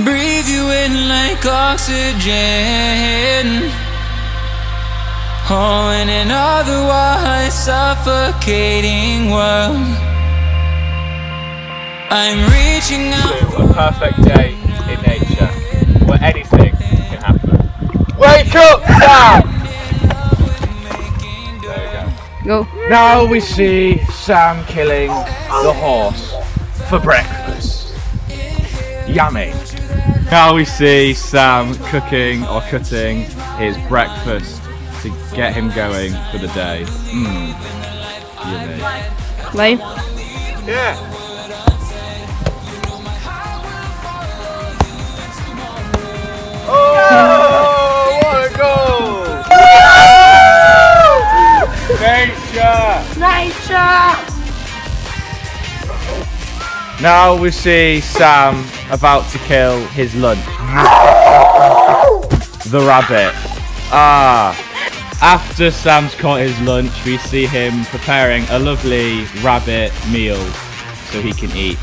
breathe you in like oxygen. Oh, in an otherwise suffocating world, I'm reaching out To a perfect day in nature, where anything can happen. Wake up, Sam! There you go. Go. Now we see Sam killing the horse for breakfast. Yummy. Now we see Sam cooking or cutting his breakfast to get him going for the day. Yummy. Live. Yeah. Oh, what a goal! Nature! Now we see Sam about to kill his lunch. The rabbit. After Sam's caught his lunch, we see him preparing a lovely rabbit meal so he can eat.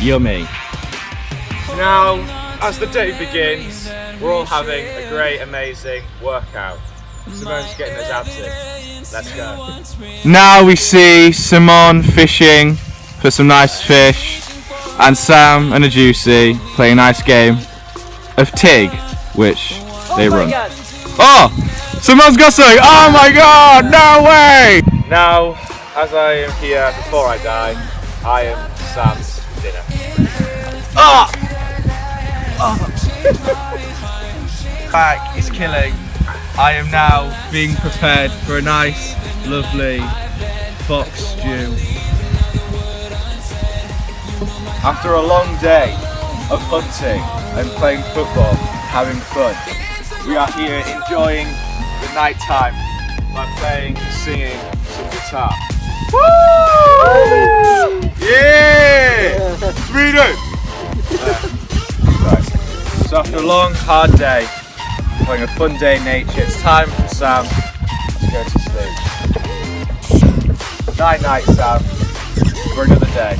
Yummy. Now, as the day begins, we're all having a great, amazing workout. Simone's getting those abs in. Let's go. Now we see Simone fishing for some nice fish, and Sam and Juicy play a nice game of Tig, which they run. Oh! Simone's got something! Oh my god! No way! Now, as I am here before I die, I am Sam's dinner. Oh! Back is killing. I am now being prepared for a nice, lovely fox stew. After a long day of hunting and playing football, having fun, we are here enjoying the night time by playing and singing some guitar. Woo! Yeah! Freedom! Right. So after a long, hard day, having a fun day in nature, it's time for Sam to go to sleep. Night night, Sam, for another day.